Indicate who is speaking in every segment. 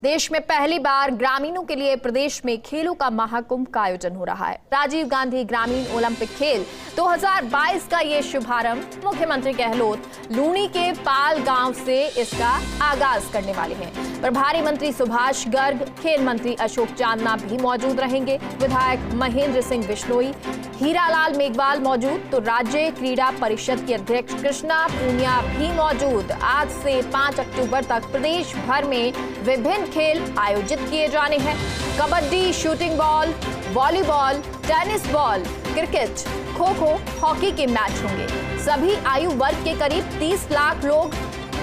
Speaker 1: देश में पहली बार ग्रामीणों के लिए प्रदेश में खेलों का महाकुंभ का आयोजन हो रहा है। राजीव गांधी ग्रामीण ओलंपिक खेल 2022 का ये शुभारंभ मुख्यमंत्री गहलोत लूनी के पाल गांव से इसका आगाज करने वाले हैं। प्रभारी मंत्री सुभाष गर्ग, खेल मंत्री अशोक चांदना भी मौजूद रहेंगे। विधायक महेंद्र सिंह बिश्नोई, हीरालाल मेघवाल मौजूद तो राज्य क्रीड़ा परिषद की अध्यक्ष कृष्णा पूनिया भी मौजूद। आज से 5 अक्टूबर तक प्रदेश भर में विभिन्न खेल आयोजित किए जाने हैं। Kabaddi, shooting ball, volleyball, tennis ball, cricket, kho kho, hockey के मैच होंगे। सभी आयु वर्ग के करीब 30 लाख लोग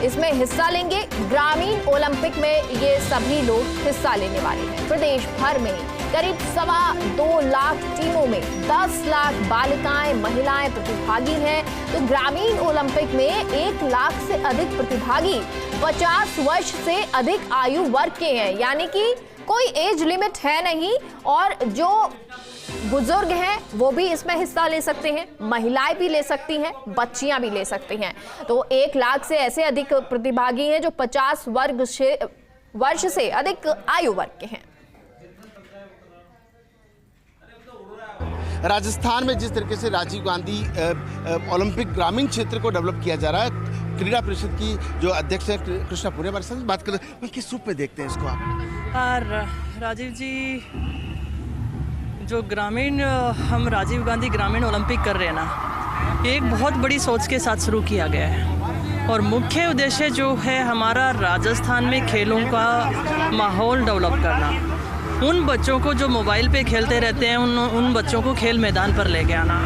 Speaker 1: इसमें हिस्सा लेंगे। ग्रामीण ओलंपिक में ये सभी लोग हिस्सा लेने वाले हैं। प्रदेश भर में करीब 2.25 लाख टीमों में 10 लाख बालिकाएं, महिलाएं प्रतिभागी हैं। तो ग्रामीण ओलंपिक में 1 लाख से अधिक प्रतिभागी 50 वर्ष से अधिक आयु वर्ग के हैं, यानी कि कोई एज लिमिट है नहीं। और जो बुजुर्ग हैं वो भी इसमें हिस्सा ले सकते हैं, महिलाएं भी ले सकती हैं, बच्चियां भी ले सकती हैं। तो 1 लाख से ऐसे अधिक प्रतिभागी हैं जो 50 वर्ष से अधिक आयु वर्ग के हैं।
Speaker 2: राजस्थान में जिस तरीके से राजीव गांधी ओलंपिक ग्रामीण क्षेत्र को डेवलप किया जा रहा है, क्रीड़ा परिषद की जो अध्यक्ष है कृष्णा पूनिया हमारे साथ बात करते हैं, किस रूप में देखते हैं इसको आप?
Speaker 3: राजीव जी, जो ग्रामीण हम राजीव गांधी ग्रामीण ओलंपिक कर रहे हैं ना, ये एक बहुत बड़ी सोच के साथ शुरू किया गया है। और मुख्य उद्देश्य जो है हमारा राजस्थान में खेलों का माहौल डेवलप करना। उन बच्चों को जो मोबाइल पे खेलते रहते हैं उन बच्चों को खेल मैदान पर लेके आना,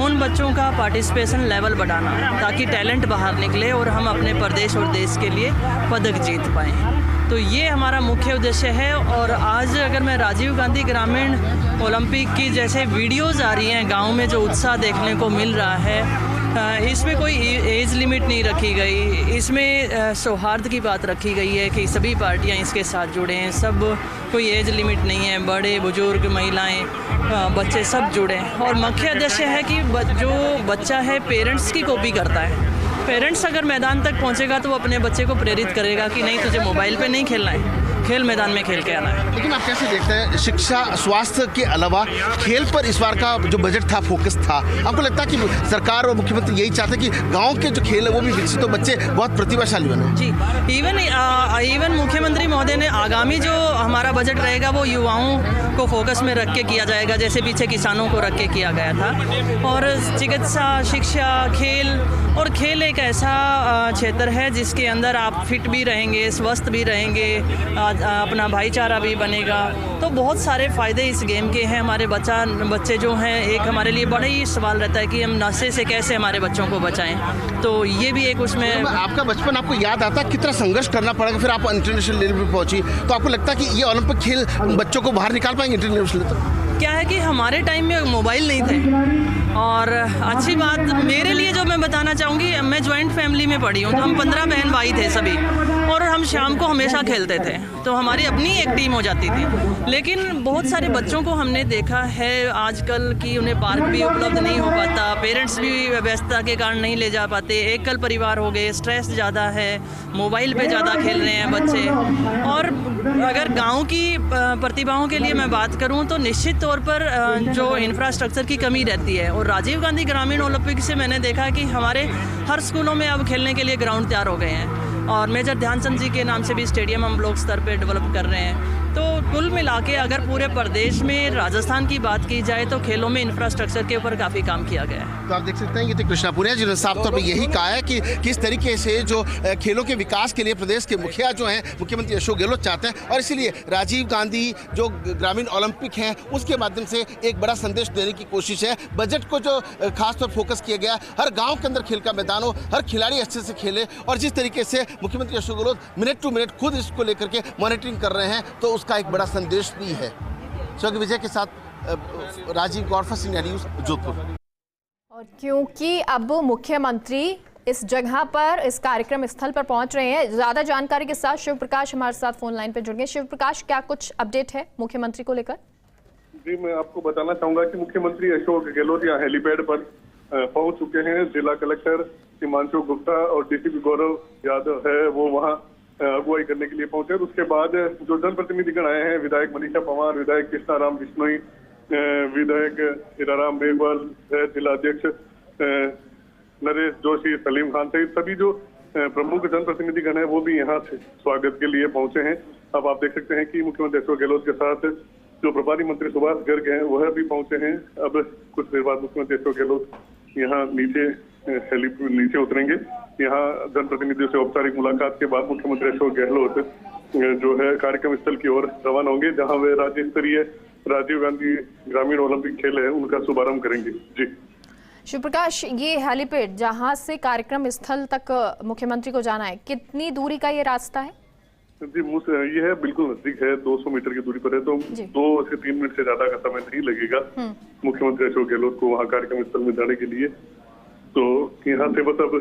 Speaker 3: उन बच्चों का पार्टिसिपेशन लेवल बढ़ाना ताकि टैलेंट बाहर निकले और हम अपने प्रदेश और देश के लिए पदक जीत पाएँ। तो ये हमारा मुख्य उद्देश्य है। और आज अगर मैं राजीव गांधी ग्रामीण ओलंपिक की जैसे वीडियोज़ आ रही हैं, गाँव में जो उत्साह देखने को मिल रहा है, इसमें कोई एज लिमिट नहीं रखी गई। इसमें सौहार्द की बात रखी गई है कि सभी पार्टियां इसके साथ जुड़े हैं। सब कोई एज लिमिट नहीं है, बड़े बुजुर्ग, महिलाएं, बच्चे सब जुड़े हैं। और मुख्य उद्देश्य है कि जो बच्चा है पेरेंट्स की कॉपी करता है। पेरेंट्स अगर मैदान तक पहुंचेगा तो वो अपने बच्चे को प्रेरित करेगा कि नहीं, तुझे मोबाइल पे नहीं खेलना है, खेल मैदान में खेल के आना है।
Speaker 2: लेकिन आप कैसे देखते हैं, शिक्षा स्वास्थ्य के अलावा खेल पर इस बार का जो बजट था, फोकस था, आपको लगता है कि सरकार और मुख्यमंत्री यही चाहते हैं कि गांव के जो खेल है वो भी विकसित हो, बच्चे बहुत प्रतिभाशाली बने?
Speaker 3: जी, इवन मुख्यमंत्री महोदय ने आगामी जो हमारा बजट रहेगा वो युवाओं को फोकस में रख के किया जाएगा, जैसे पीछे किसानों को रख के किया गया था। और चिकित्सा, शिक्षा, खेल एक ऐसा क्षेत्र है जिसके अंदर आप फिट भी रहेंगे, स्वस्थ भी रहेंगे, अपना भाईचारा भी बनेगा। तो बहुत सारे फ़ायदे इस गेम के हैं। हमारे बच्चे जो हैं, एक हमारे लिए बड़ा ही सवाल रहता है कि हम नशे से कैसे हमारे बच्चों को बचाएं। तो ये भी एक उसमें
Speaker 2: आपका बचपन आपको याद आता है, कितना संघर्ष करना पड़ेगा, फिर आप इंटरनेशनल लेवल पर पहुंची, तो आपको लगता है कि ये ओलंपिक खेल बच्चों को बाहर निकाल पाएंगे इंटरनेशनल तक?
Speaker 3: क्या है कि हमारे टाइम में मोबाइल नहीं थे। और अच्छी बात मेरे लिए जो मैं बताना चाहूँगी, मैं जॉइंट फैमिली में पढ़ी हूँ, तो हम 15 बहन भाई थे सभी, और हम शाम को हमेशा खेलते थे, तो हमारी अपनी एक टीम हो जाती थी। लेकिन बहुत सारे बच्चों को हमने देखा है आजकल कि उन्हें पार्क भी उपलब्ध नहीं हो पाता, पेरेंट्स भी व्यस्तता के कारण नहीं ले जा पाते, एकल परिवार हो गए, स्ट्रेस ज़्यादा है, मोबाइल पे ज़्यादा खेल रहे हैं बच्चे। और अगर गाँव की प्रतिभाओं के लिए मैं बात करूँ तो निश्चित तौर पर जो इंफ्रास्ट्रक्चर की कमी रहती है। और राजीव गांधी ग्रामीण ओलंपिक से मैंने देखा कि हमारे हर स्कूलों में अब खेलने के लिए ग्राउंड तैयार हो गए हैं, और मेजर ध्यानचंद जी के नाम से भी स्टेडियम हम ब्लॉक स्तर पे डेवलप कर रहे हैं। तो कुल मिला के अगर पूरे प्रदेश में राजस्थान की बात की जाए तो खेलों में इंफ्रास्ट्रक्चर के ऊपर काफ़ी काम किया गया है।
Speaker 2: तो आप देख सकते हैं ये थे कृष्णा पूनिया जिन्होंने साफ तौर पर यही कहा है कि किस तरीके से जो खेलों के विकास के लिए प्रदेश के मुखिया जो हैं मुख्यमंत्री अशोक गहलोत चाहते हैं, और इसीलिए राजीव गांधी जो ग्रामीण ओलंपिक हैं उसके माध्यम से एक बड़ा संदेश देने की कोशिश है। बजट को जो खासतौर फोकस किया गया, हर गाँव के अंदर खेल का मैदान हो, हर खिलाड़ी अच्छे से खेले, और जिस तरीके से मुख्यमंत्री Ashok Gehlot minute to minute खुद इसको लेकर के मॉनिटरिंग कर रहे हैं, तो उसका एक बड़ा संदेश भी है। विजय के साथ राजीव गौरफा, इंडिया न्यूज़, जोधपुर।
Speaker 1: और क्योंकि अब मुख्यमंत्री इस जगह पर, इस कार्यक्रम स्थल पर पहुंच रहे हैं, ज्यादा जानकारी के साथ शिव प्रकाश हमारे साथ फोन लाइन पर जुड़ गए। शिव प्रकाश, क्या कुछ अपडेट है मुख्यमंत्री को लेकर?
Speaker 4: जी, मैं आपको बताना चाहूंगा कि मुख्यमंत्री अशोक गहलोत यहाँ हेलीपैड पर पहुंच चुके हैं। जिला कलेक्टर हिमांशु गुप्ता और डीसीपी गौरव यादव है वो वहाँ अगुवाई करने के लिए पहुंचे। और उसके बाद जो जनप्रतिनिधिगण आए हैं, विधायक मनीषा पंवार, विधायक कृष्णाराम बिश्नोई, विधायक हीराराम मेघवाल, जिला अध्यक्ष नरेश जोशी, सलीम खान सहित सभी जो प्रमुख जनप्रतिनिधिगण हैं वो भी यहाँ से स्वागत के लिए पहुंचे हैं। अब आप देख सकते हैं कि मुख्यमंत्री अशोक गहलोत के साथ जो प्रभारी मंत्री सुभाष गर्ग हैं वह भी पहुंचे हैं। अब कुछ देर बाद मुख्यमंत्री अशोक गहलोत यहाँ नीचे उतरेंगे। यहाँ जनप्रतिनिधियों से औपचारिक मुलाकात के बाद मुख्यमंत्री अशोक गहलोत जो है कार्यक्रम स्थल की ओर रवाना होंगे, जहाँ वे राज्य स्तरीय राजीव गांधी ग्रामीण ओलंपिक खेल है उनका शुभारंभ करेंगे। जी
Speaker 1: शिवप्रकाश, ये हेलीपैड जहां से कार्यक्रम स्थल तक मुख्यमंत्री को जाना है, कितनी दूरी का ये रास्ता है?
Speaker 4: जी ये है बिल्कुल नजदीक है, 200 मीटर की दूरी पर है, तो 2 से 3 मिनट से ज्यादा का समय नहीं लगेगा मुख्यमंत्री अशोक गहलोत को वहाँ कार्यक्रम स्थल में जाने के लिए। तो यहाँ से बस अब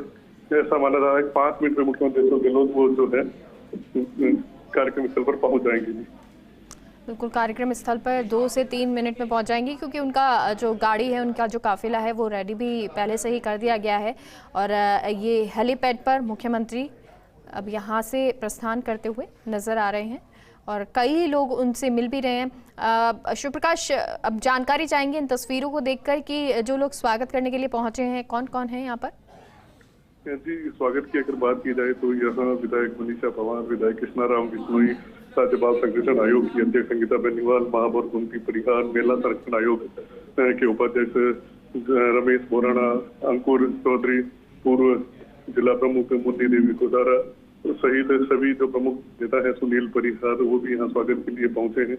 Speaker 4: ऐसा माना जा रहा है 5 मिनट में मुख्यमंत्री अशोक गहलोत वो जो है कार्यक्रम स्थल पर पहुंच जाएंगे।
Speaker 1: बिल्कुल, कार्यक्रम स्थल पर 2 से 3 मिनट में पहुंच जाएंगी, क्योंकि उनका जो गाड़ी है, उनका जो काफिला है वो रेडी भी पहले से ही कर दिया गया है। और ये हेलीपैड पर मुख्यमंत्री अब यहाँ से प्रस्थान करते हुए नजर आ रहे हैं और कई लोग उनसे मिल भी रहे हैं। शिवप्रकाश, अब जानकारी चाहेंगे इन तस्वीरों को देखकर कि जो लोग स्वागत करने के लिए पहुंचे हैं कौन कौन है यहाँ पर?
Speaker 4: जी, स्वागत की अगर बात की जाए तो यहाँ विधायक मनीषा पंवार, विधायक कृष्णाराम बिश्नोई, राज्य बाल संरक्षण आयोग की अध्यक्ष संगीता बेनीवाल, महापौर कुंती परिहार, मेला संरक्षण आयोग के उपाध्यक्ष रमेश बोराना, अंकुर चौधरी, पूर्व जिला प्रमुख मुन्नी देवी कोदारा सहित सभी जो प्रमुख नेता है, सुनील परिहार, वो भी यहाँ स्वागत के लिए पहुंचे हैं।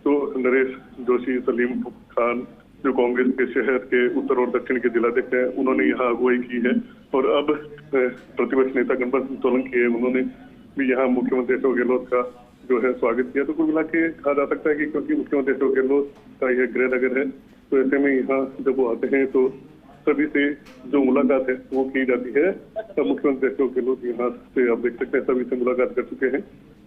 Speaker 4: तो नरेश जोशी, सलीम खान जो कांग्रेस के शहर के उत्तर और दक्षिण के जिलाध्यक्ष हैं, उन्होंने यहाँ अगुवाई की है। और अब प्रतिपक्ष नेता गणपत सोलंकी है, उन्होंने भी यहाँ मुख्यमंत्री अशोक गहलोत का जो है स्वागत किया। तो कुल मिला के कहा जा सकता है कि क्योंकि मुख्यमंत्री अशोक गहलोत का यह गृह नगर है, तो ऐसे में यहाँ जब वो आते हैं तो सभी से जो मुलाकात है वो की जाती है। तब मुख्यमंत्री अशोक गहलोत यहाँ से आप देख सकते हैं सभी से मुलाकात कर चुके हैं।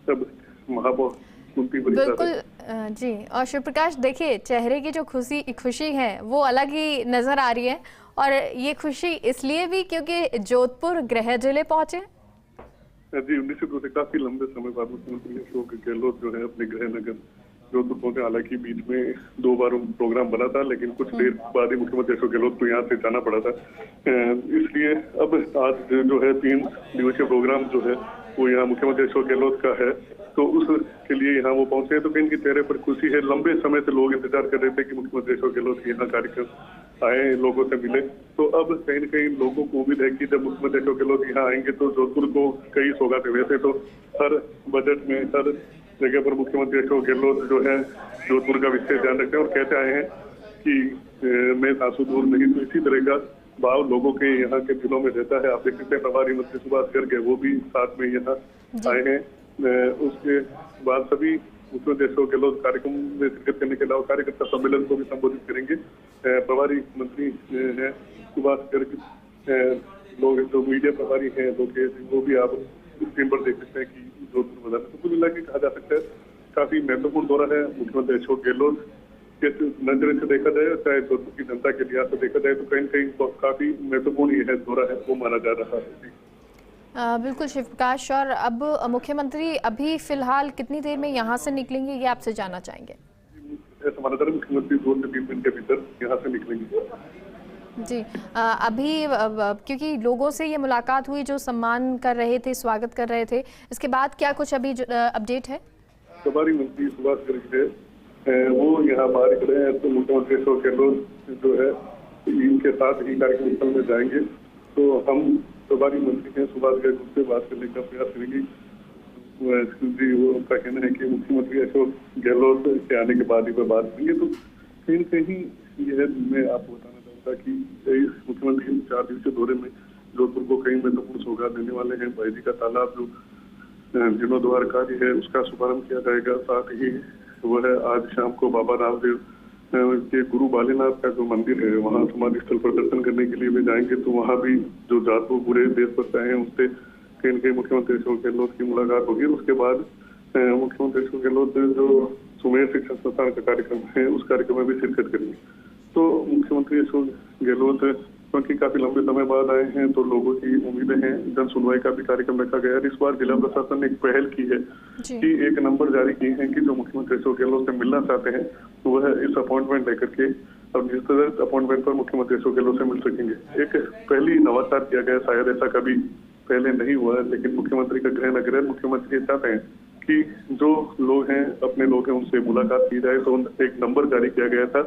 Speaker 4: तब महापौर कुंती परिहार,
Speaker 1: बिल्कुल जी। और शिवप्रकाश, देखिए चेहरे की जो खुशी है वो अलग ही नजर आ रही है, और ये खुशी इसलिए भी क्योंकि जोधपुर गृह जिले पहुंचे।
Speaker 4: जी, निश्चित रूप से काफी लंबे समय बाद मुख्यमंत्री अशोक गहलोत जो है अपने गृह नगर जोधपुर पहुंचे। हालांकि बीच में 2 बार प्रोग्राम बना था, लेकिन कुछ देर बाद ही मुख्यमंत्री अशोक गहलोत को यहाँ से जाना पड़ा था। इसलिए अब आज जो है 3 दिवसीय प्रोग्राम जो है वो यहाँ मुख्यमंत्री अशोक गहलोत का है, तो उसके लिए यहाँ वो पहुंचे हैं। तो कहीं इनके चेहरे पर खुशी है। लंबे समय से लोग इंतजार कर रहे थे कि मुख्यमंत्री अशोक गहलोत यहाँ कार्यक्रम आए, लोगों से मिले। तो अब कहीं न कहीं लोगों को उम्मीद है कि जब मुख्यमंत्री अशोक गहलोत यहाँ आएंगे तो जोधपुर को कई सौगातें। वैसे तो हर बजट में हर जगह पर मुख्यमंत्री अशोक गहलोत जो है जोधपुर का विशेष ध्यान रखते हैं और कहते आए हैं कि मैं सासू दूर नहीं। तो इसी तरह का भाव लोगों के यहाँ के दिलों में रहता है। आप देख सकते हैं प्रभारी मंत्री सुभाष गर्ग है, वो भी साथ में यहाँ आए हैं। उसके बाद सभी मुख्यमंत्री अशोक गहलोत कार्यक्रम में शिरकत करने के अलावा कार्यकर्ता सम्मेलन को भी संबोधित करेंगे। प्रभारी मंत्री है सुभाष गर्ग, लोग जो मीडिया प्रभारी हैं लोग, वो भी आप स्क्रीन पर देख सकते हैं कि जोधपुर बाजार। तो कुल मिला के कहा जा सकता है काफी महत्वपूर्ण दौरा है मुख्यमंत्री अशोक गहलोत के नजर से देखा जाए, चाहे जोधपुर की जनता के लिहाज से देखा जाए, तो कहीं न कहीं काफी महत्वपूर्ण ये दौरा है वो माना जा रहा है।
Speaker 1: बिल्कुल शिवप्रकाश, और अब मुख्यमंत्री अभी फिलहाल कितनी देर में यहाँ से निकलेंगे ये आपसे जानना चाहेंगे?
Speaker 4: ऐसा माना जा रहा है मुख्यमंत्री 2 से 3 मिनट के भीतर यहाँ से निकलेंगे।
Speaker 1: जी, अभी क्योंकि लोगों से ये मुलाकात हुई जो सम्मान कर रहे थे, स्वागत कर रहे थे, इसके बाद क्या कुछ अभी अपडेट है?
Speaker 4: प्रभारी मंत्री सुभाष गर्ग है, वो यहाँ बाहर खड़े हैं। तो मुख्यमंत्री अशोक गहलोत जो है इनके साथ ही कार्यक्रम स्थल में जाएंगे। तो हम प्रभारी मंत्री हैं सुभाष गर्ग, उनसे बात करने का प्रयास करेंगे। जी, वो उनका कहना है कि मुख्यमंत्री अशोक गहलोत के आने के बाद ही पर बात करेंगे। तो कहीं कहीं यह मैं आपको बताना चाहूँगा कि मुख्यमंत्री 4 दिवसीय दौरे में जोधपुर को कई महत्वपूर्ण सौगात देने वाले हैं। भाई जी का तालाब जो जीर्णोद्वार कार्य है उसका शुभारंभ किया जाएगा। साथ ही वह आज शाम को बाबा रामदेव के गुरु बालीनाथ का जो मंदिर है वहाँ समाधि स्थल पर दर्शन करने के लिए भी जाएंगे। तो वहाँ भी जो जातों पूरे देश भर से आए हैं उनसे कहीं न कहीं मुख्यमंत्री अशोक गहलोत की मुलाकात होगी। उसके बाद मुख्यमंत्री अशोक गहलोत जो सुमेर शिक्षण संस्थान का कार्यक्रम है उस कार्यक्रम में भी शिरकत करेंगे। तो मुख्यमंत्री अशोक गहलोत क्योंकि काफी लंबे समय बाद आए हैं तो लोगों की उम्मीदें हैं। जन सुनवाई का भी कार्यक्रम रखा गया है। इस बार जिला प्रशासन ने एक पहल की है कि एक नंबर जारी किए हैं कि जो मुख्यमंत्री अशोक गहलोत से मिलना चाहते हैं तो वह इस अपॉइंटमेंट लेकर के अब निर्धारित अपॉइंटमेंट पर मुख्यमंत्री अशोक गहलोत से मिल सकेंगे। एक पहली नवाचार किया गया, शायद ऐसा कभी पहले नहीं हुआ है, लेकिन मुख्यमंत्री का गृह नगर है। मुख्यमंत्री चाहते हैं कि जो लोग हैं, अपने लोग हैं, उनसे मुलाकात की जाए। तो एक नंबर जारी किया गया था,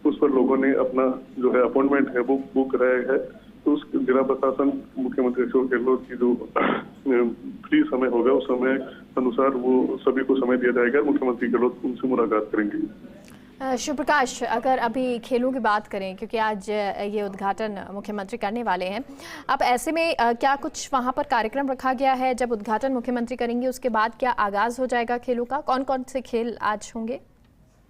Speaker 4: उस पर लोगों ने अपना जो है अपॉइंटमेंट है वो बुक कराया है। तो उस जिला प्रशासन मुख्यमंत्री अशोक गहलोत की जो फ्री समय होगा उस समय अनुसार वो सभी को समय दिया जाएगा। मुख्यमंत्री गहलोत उनसे मुलाकात करेंगे।
Speaker 1: शिव प्रकाश, अगर अभी खेलों की बात करें, क्योंकि आज ये उद्घाटन मुख्यमंत्री करने वाले हैं, अब ऐसे में क्या कुछ वहां पर कार्यक्रम रखा गया है? जब उद्घाटन मुख्यमंत्री करेंगे उसके बाद क्या आगाज हो जाएगा खेलों का? कौन कौन से खेल आज होंगे?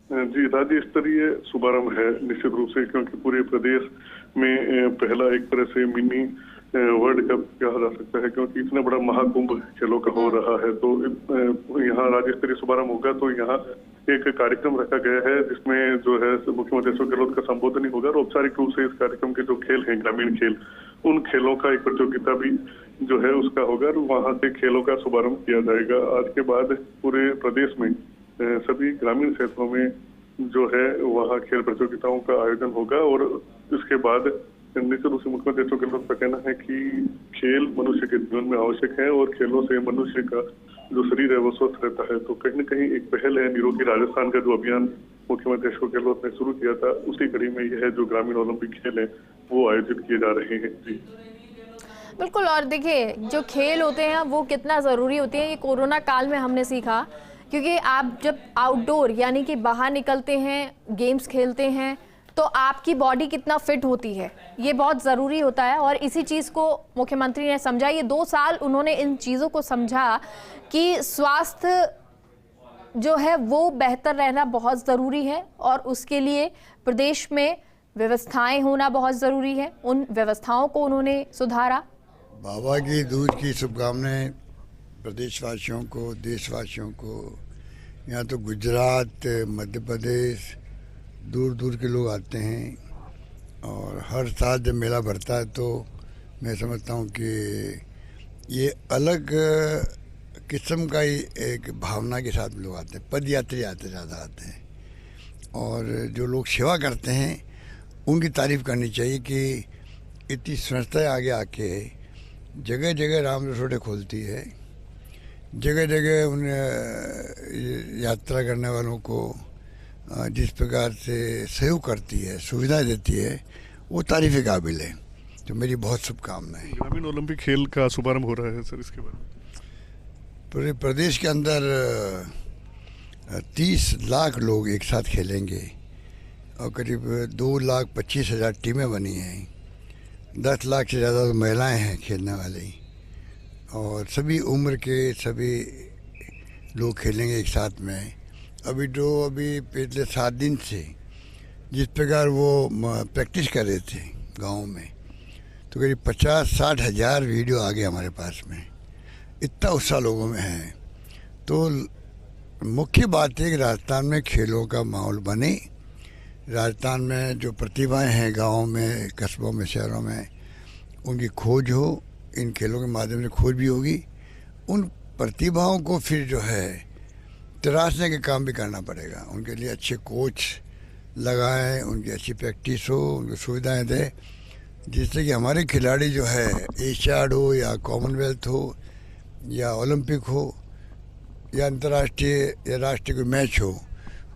Speaker 4: जी, राज्य स्तरीय शुभारंभ है निश्चित रूप से, क्योंकि पूरे प्रदेश में पहला एक तरह से मिनी वर्ल्ड कप कहा जा सकता है, क्योंकि इतना बड़ा महाकुंभ खेलों का हो रहा है। तो यहाँ राज्य स्तरीय शुभारंभ होगा। तो यहाँ एक कार्यक्रम रखा गया है जिसमें जो है मुख्यमंत्री अशोक गहलोत का संबोधन ही होगा और औपचारिक रूप से इस कार्यक्रम के जो खेल हैं, ग्रामीण खेल, उन खेलों का एक प्रतियोगिता भी जो है उसका होगा और वहां से खेलों का शुभारंभ किया जाएगा। आज के बाद पूरे प्रदेश में सभी ग्रामीण क्षेत्रों में जो है वहाँ खेल प्रतियोगिताओं का आयोजन होगा और इसके बाद निश्चित रूप से मुख्यमंत्री अशोक गहलोत का कहना है कि खेल मनुष्य के जीवन में आवश्यक है और खेलों से मनुष्य का जो शरीर है वो स्वस्थ रहता है। तो कहीं न कहीं एक पहल है। निरोगी राजस्थान का जो अभियान मुख्यमंत्री अशोक गहलोत ने शुरू किया था, उसी कड़ी में यह जो ग्रामीण ओलंपिक खेल है वो आयोजित किए जा रहे हैं। जी
Speaker 1: बिल्कुल। और देखिए, जो खेल होते हैं वो कितना ज़रूरी होते हैं, ये कोरोना काल में हमने सीखा, क्योंकि आप जब आउटडोर यानी कि बाहर निकलते हैं, गेम्स खेलते हैं, तो आपकी बॉडी कितना फिट होती है, ये बहुत ज़रूरी होता है। और इसी चीज़ को मुख्यमंत्री ने समझा। ये 2 साल उन्होंने इन चीज़ों को समझा कि स्वास्थ्य जो है वो बेहतर रहना बहुत ज़रूरी है और उसके लिए प्रदेश में व्यवस्थाएं होना बहुत ज़रूरी है। उन व्यवस्थाओं को उन्होंने सुधारा।
Speaker 5: बाबा की दूज की शुभकामनाएं प्रदेशवासियों को, देशवासियों को। यहाँ तो गुजरात, मध्य प्रदेश, दूर दूर के लोग आते हैं और हर साल जब मेला भरता है तो मैं समझता हूँ कि ये अलग किस्म का ही एक भावना के साथ लोग आते हैं। पद यात्री आते ज़्यादा आते हैं और जो लोग सेवा करते हैं उनकी तारीफ़ करनी चाहिए कि इतनी संस्थाएं आगे आके जगह जगह राम रसोड़े खोलती है, जगह जगह उन यात्रा करने वालों को जिस प्रकार से सहयोग करती है, सुविधा देती है, वो तारीफ़ के काबिल है। तो मेरी बहुत शुभकामनाएं।
Speaker 6: ग्रामीण ओलंपिक खेल का शुभारंभ हो रहा है सर, इसके बारे में
Speaker 5: पूरे प्रदेश के अंदर 30 लाख लोग एक साथ खेलेंगे और करीब 2,25,000 टीमें बनी हैं। 10 लाख से ज़्यादा तो महिलाएं हैं खेलने वाली और सभी उम्र के सभी लोग खेलेंगे एक साथ में। अभी पिछले 7 दिन से जिस प्रकार वो प्रैक्टिस कर रहे थे गाँव में, तो करीब 50-60 हज़ार वीडियो आ गए हमारे पास में। इतना उत्साह लोगों में है। तो मुख्य बात है कि राजस्थान में खेलों का माहौल बने। राजस्थान में जो प्रतिभाएं हैं गाँव में, कस्बों में, शहरों में, उनकी खोज हो। इन खेलों के माध्यम से खोज भी होगी। उन प्रतिभाओं को फिर जो है तराशने के काम भी करना पड़ेगा। उनके लिए अच्छे कोच लगाएं, उनकी अच्छी प्रैक्टिस हो, उनको सुविधाएं दें, जिससे कि हमारे खिलाड़ी जो है एशियाड हो या कॉमनवेल्थ हो या ओलंपिक हो या अंतर्राष्ट्रीय या राष्ट्रीय कोई मैच हो,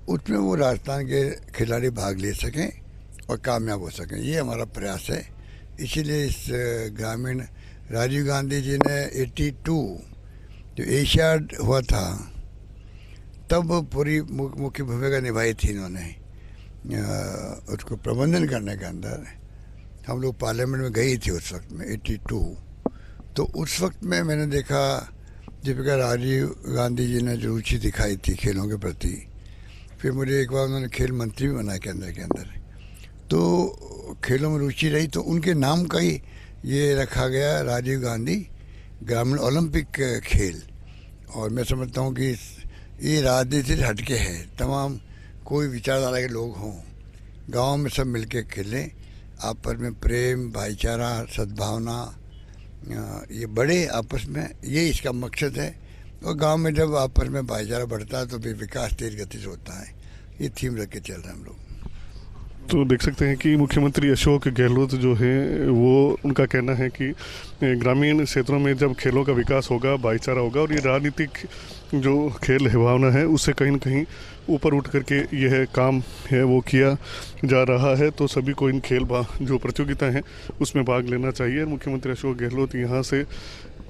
Speaker 5: उसमें वो राजस्थान के खिलाड़ी भाग ले सकें और कामयाब हो सकें। ये हमारा प्रयास है। इसीलिए इस ग्रामीण राजीव गांधी जी ने 82 जो एशियाड हुआ था तब पूरी मुख्य भूमिका निभाई थी इन्होंने उसको प्रबंधन करने के अंदर। हम लोग पार्लियामेंट में गई थी उस वक्त में 82। तो उस वक्त में मैंने देखा जिस प्रकार राजीव गांधी जी ने जो रुचि दिखाई थी खेलों के प्रति। फिर मुझे एक बार उन्होंने खेल मंत्री भी बनाया केंद्र के अंदर। तो खेलों में रुचि रही तो उनके नाम का ही ये रखा गया राजीव गांधी ग्रामीण ओलंपिक खेल। और मैं समझता हूँ कि ये राजनीति से हटके है। तमाम कोई विचारधारा के लोग हों, गांव में सब मिलके खेलें आपस में प्रेम, भाईचारा, सद्भावना ये बढ़े आपस में, ये इसका मकसद है। और गांव में जब आपस में भाईचारा बढ़ता है तो फिर विकास तेज गति से होता है। ये थीम रख के चल रहे हैं हम लोग।
Speaker 6: तो देख सकते हैं कि मुख्यमंत्री अशोक गहलोत जो है वो, उनका कहना है कि ग्रामीण क्षेत्रों में जब खेलों का विकास होगा, भाईचारा होगा और ये राजनीतिक जो खेल है भावना है उससे कहीं न कहीं ऊपर उठ करके यह काम है वो किया जा रहा है। तो सभी को इन खेल जो प्रतियोगिता हैं उसमें भाग लेना चाहिए। मुख्यमंत्री अशोक गहलोत यहाँ से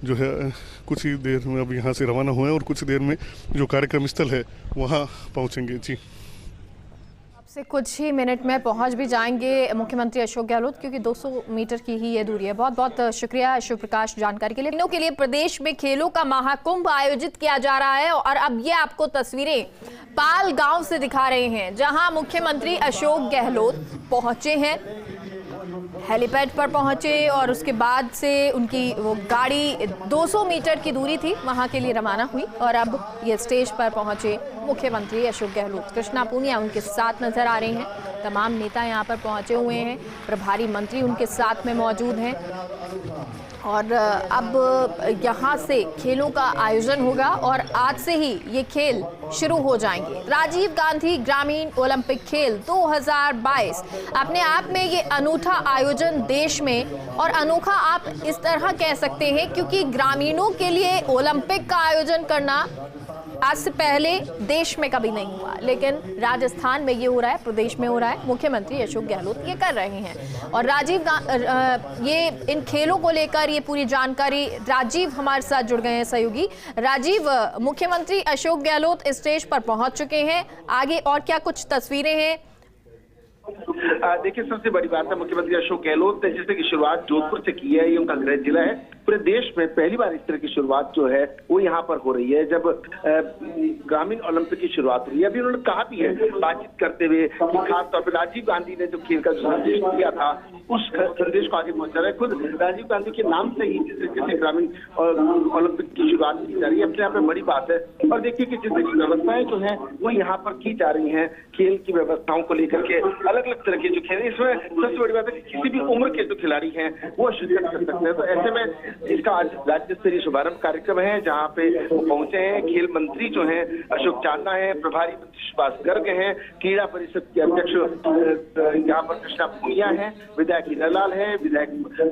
Speaker 6: जो है कुछ ही देर में अब यहाँ से रवाना हुए और कुछ देर में जो कार्यक्रम स्थल है वहाँ पहुँचेंगे। जी,
Speaker 1: से कुछ ही मिनट में पहुंच भी जाएंगे मुख्यमंत्री अशोक गहलोत, क्योंकि 200 मीटर की ही ये दूरी है। बहुत बहुत शुक्रिया शिव प्रकाश जानकारी के लिए। दिनों के लिए प्रदेश में खेलों का महाकुंभ आयोजित किया जा रहा है और अब ये आपको तस्वीरें पाल गांव से दिखा रहे हैं, जहां मुख्यमंत्री अशोक गहलोत पहुंचे हैं, हेलीपैड पर पहुंचे और उसके बाद से उनकी वो गाड़ी 200 मीटर की दूरी थी वहां के लिए रवाना हुई और अब ये स्टेज पर पहुंचे मुख्यमंत्री अशोक गहलोत। कृष्णा पूनिया उनके साथ नजर आ रही हैं, तमाम नेता यहां पर पहुंचे हुए हैं, प्रभारी मंत्री उनके साथ में मौजूद हैं और अब यहाँ से खेलों का आयोजन होगा और आज से ही ये खेल शुरू हो जाएंगे। राजीव गांधी ग्रामीण ओलंपिक खेल 2022 अपने आप में ये अनूठा आयोजन देश में, और अनोखा आप इस तरह कह सकते हैं क्योंकि ग्रामीणों के लिए ओलंपिक का आयोजन करना आज से पहले देश में कभी नहीं हुआ, लेकिन राजस्थान में ये हो रहा है, प्रदेश में हो रहा है। मुख्यमंत्री अशोक गहलोत ये कर रहे हैं और ये इन खेलों को लेकर ये पूरी जानकारी राजीव हमारे साथ जुड़ गए हैं सहयोगी। राजीव, मुख्यमंत्री अशोक गहलोत स्टेज पर पहुंच चुके हैं, आगे और क्या कुछ तस्वीरें हैं?
Speaker 7: देखिए, सबसे बड़ी बात है मुख्यमंत्री अशोक गहलोत ने जिस तरह की शुरुआत जोधपुर से की है, ये उनका गृह जिला है। पूरे देश में पहली बार इस तरह की शुरुआत जो है वो यहाँ पर हो रही है, जब ग्रामीण ओलंपिक की शुरुआत हुई है। अभी उन्होंने कहा भी है बातचीत करते हुए कि खासतौर पर राजीव गांधी ने जो खेल का संदेश दिया था उस संदेश को आगे पहुंचा रहा है। खुद राजीव गांधी के नाम से ही जिस तरीके से ग्रामीण ओलंपिक की शुरुआत की जा रही है, अपने आप में बड़ी बात है। और देखिए कि जिस तरह की व्यवस्थाएं जो है वो यहाँ पर की जा रही है, खेल की व्यवस्थाओं को लेकर के अलग अलग तरह के जो खेल, इसमें सबसे बड़ी बात है कि किसी भी उम्र के जो खिलाड़ी हैं वो शिरकत कर सकते हैं। तो ऐसे में इसका आज राज्य स्तरीय शुभारंभ कार्यक्रम है, जहाँ पे वो पहुंचे हैं। खेल मंत्री जो हैं अशोक चांदना है, प्रभारी मंत्री सुभाष गर्ग हैं, क्रीड़ा परिषद के अध्यक्ष यहाँ पर कृष्णा पूनिया है, विधायक हीरालाल है, विधायक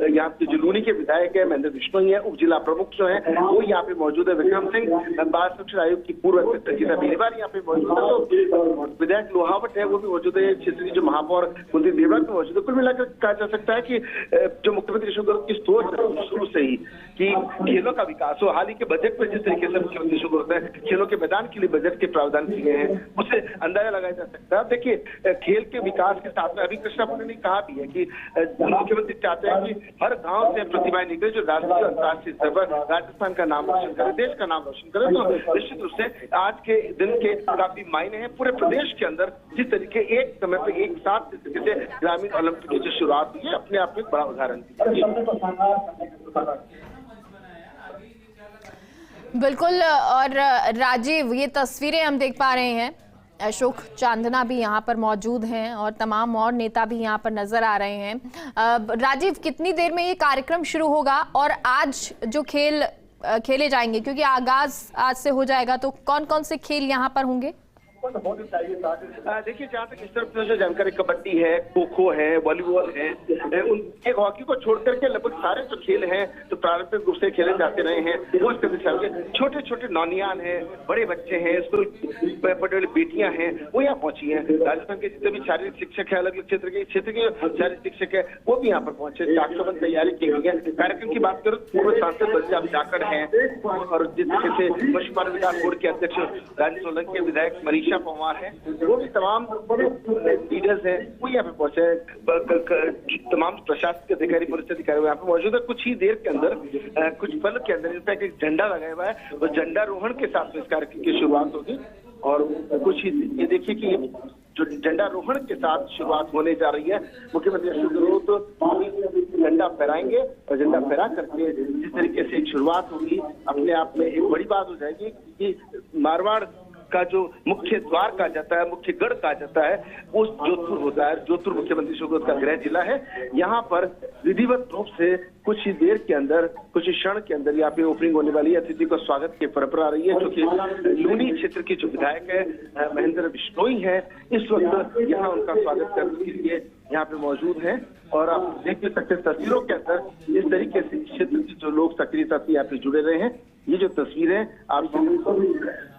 Speaker 7: यहाँ के जुलूनी के विधायक है महेंद्र बिश्नोई है, उप जिला प्रमुख जो है वो यहाँ पे मौजूद है, विक्रम सिंह, बाल संरक्षण आयोग की पूर्व अध्यक्ष गीता बेनीवाल यहाँ पे मौजूद है, तो विधायक लोहावट है वो भी मौजूद है, क्षेत्र की जो महापौर कुलदीप देवड़ा भी मौजूद है। कुल मिलाकर कहा जा सकता है कि जो मुख्यमंत्री अशोक गहलोत की सोच शुरू से ही कि खेलों का विकास हो, हाल ही के बजट में जिस तरीके से मुख्यमंत्री अशोक गहलोत ने खेलों के मैदान के लिए बजट के प्रावधान किए हैं उससे अंदाजा लगाया जा सकता है। देखिए, खेल के विकास के साथ में अभी कृष्णा पूनिया ने कहा भी है कि मुख्यमंत्री चाहते हैं कि हर गांव से प्रतिभाएं निकले जो राष्ट्रीय और अंतर्राष्ट्रीय स्तर पर राजस्थान का नाम रोशन करे, देश का नाम रोशन करे। तो निश्चित रूप से आज के दिन के काफी मायने हैं पूरे प्रदेश के अंदर, जिस तरीके एक समय पर एक साथ जिस तरीके से ग्रामीण ओलंपिक की जो शुरुआत हुई है, अपने आप में बड़ा उदाहरण
Speaker 1: बिल्कुल। और राजीव, ये तस्वीरें हम देख पा रहे हैं, अशोक चांदना भी यहाँ पर मौजूद हैं और तमाम और नेता भी यहाँ पर नजर आ रहे हैं। राजीव, कितनी देर में ये कार्यक्रम शुरू होगा और आज जो खेल खेले जाएंगे, क्योंकि आगाज आज से हो जाएगा, तो कौन कौन से खेल यहाँ पर होंगे?
Speaker 7: देखिए, जहाँ तक इस तरफ से जानकारी, कबड्डी है, खो खो है, वॉलीबॉल है, उनके हॉकी को छोड़ करके लगभग सारे जो खेल हैं तो पारंपरिक रूप से खेले जाते रहे हैं वो इसके विषय छोटे छोटे नौनियान हैं, बड़े बच्चे हैं, स्कूल पढ़ने वाली बेटियां हैं, वो यहाँ पहुंची हैं। राजस्थान के जितने भी शारीरिक शिक्षक है, अलग अलग क्षेत्र के शारीरिक शिक्षक है, वो भी यहाँ पर पहुंचे। चाकचौबंद तैयारी की गई है। कार्यक्रम की बात करो, पूर्व सांसद पंजाब जाकर हैं और जिस तरीके से पशुपालन विकास बोर्ड के अध्यक्ष राजेश सोलंकी के विधायक मनीषा पवार है, वो भी तमाम लीडर्स हैं वो यहाँ पे पहुंचे हैं। तमाम प्रशासनिक अधिकारी, पुलिस अधिकारी यहाँ पे मौजूद है। कुछ ही देर के अंदर कुछ पल के अंदर इनफैक्ट एक झंडा लगाया हुआ है, वो झंडारोहण के साथ इस कार्यक्रम की शुरुआत होगी। और कुछ ही ये देखिए कि जो झंडारोहण के साथ शुरुआत होने जा रही है, मुख्यमंत्री अशोक गहलोत झंडा फहराएंगे और झंडा फहरा करके जिस तरीके से शुरुआत होगी, अपने आप में एक बड़ी बात हो जाएगी कि मारवाड़ का जो मुख्य द्वार कहा जाता है, मुख्य गढ़ कहा जाता है, वो जोधपुर होता है। जोधपुर मुख्यमंत्री अशोक गहलोत का गृह जिला है। यहाँ पर विधिवत रूप से कुछ ही देर के अंदर, कुछ ही क्षण के अंदर यहाँ पे ओपनिंग होने वाली है। अतिथि को स्वागत की परंपरा रही है, जो कि लूनी क्षेत्र के जो विधायक है महेंद्र बिश्नोई है, इस वक्त यहाँ उनका स्वागत करने के लिए यहाँ पे मौजूद हैं। और आप देख भी सकते हैं तस्वीरों के अंदर इस तरीके से क्षेत्र के जो लोग सक्रियता से यहाँ पे जुड़े रहे हैं। ये जो तस्वीरें आप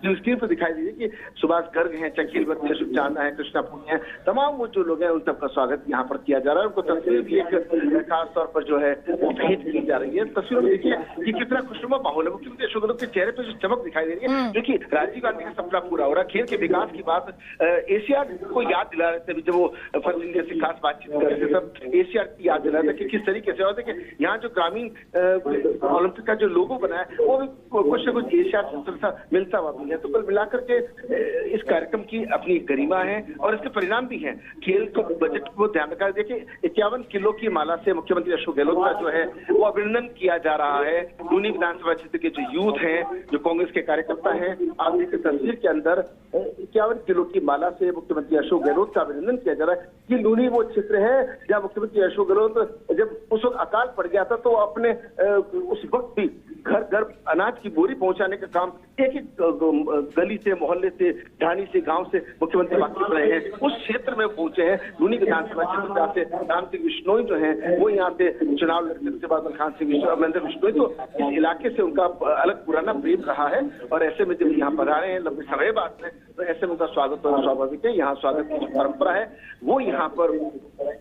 Speaker 7: स्क्रीन पर दिखाई दीजिए कि सुभाष गर्ग हैं, चंकीलवर्ती, अशोक चांदा है, कृष्णा पूनिया है, तमाम वो जो लोग हैं उन सबका स्वागत यहाँ पर किया जा रहा है। उनको तस्वीर भी एक खास तौर पर जो है वो भेंट की जा रही है। तस्वीरों में देखिए कि कितना खुशनुमा माहौल है। मुख्यमंत्री अशोक गहलोत के चेहरे पर जो चमक दिखाई दे रही है, जो कि राजीव गांधी का सपना पूरा हो रहा है। खेल के विकास की बात एशियाड को याद दिला रहे थे, जब वो फर्स्ट इंडिया से खास बातचीत कर रहे थे, सब एशियाड की याद दिला रहे थे कि किस तरीके से। और देखिए यहाँ जो ग्रामीण ओलंपिक का जो लोगो बना है वो भी कुछ न कुछ एशियाड से मिलता हुआ भी है। तो कुल मिलाकर के इस कार्यक्रम की अपनी गरिमा है और इसके परिणाम भी हैं। खेल को बजट को ध्यान रखा, देखिए 51 किलो की माला से मुख्यमंत्री अशोक गहलोत का जो है वो अभिनंदन किया जा रहा है। लूनी विधानसभा क्षेत्र के जो यूथ हैं, जो कांग्रेस के कार्यकर्ता हैं, आप देखिए तस्वीर के अंदर 51 किलो की माला से मुख्यमंत्री अशोक गहलोत का अभिनंदन किया जा रहा है। कि लूनी वो क्षेत्र है जहाँ मुख्यमंत्री अशोक गहलोत जब उस वक्त अकाल पड़ गया था तो अपने उस वक्त भी घर घर अनाज की बोरी पहुंचाने का काम एक एक गली से, मोहल्ले से, ढाणी से, गांव से मुख्यमंत्री वाकिफ रहे हैं। उस क्षेत्र में पहुंचे हैं। लूनी विधानसभा क्षेत्र से राम सिंह बिश्नोई जो हैं वो यहाँ से चुनाव लड़ते थे, बादल खान सिंह महेंद्र बिश्नोई, तो इस इलाके से उनका अलग पुराना प्रेम रहा है। और ऐसे में जब यहाँ पर आ रहे हैं लंबे समय बाद में, तो ऐसे में उनका स्वागत होना स्वाभाविक है। यहाँ स्वागत की जो परंपरा है वो यहाँ पर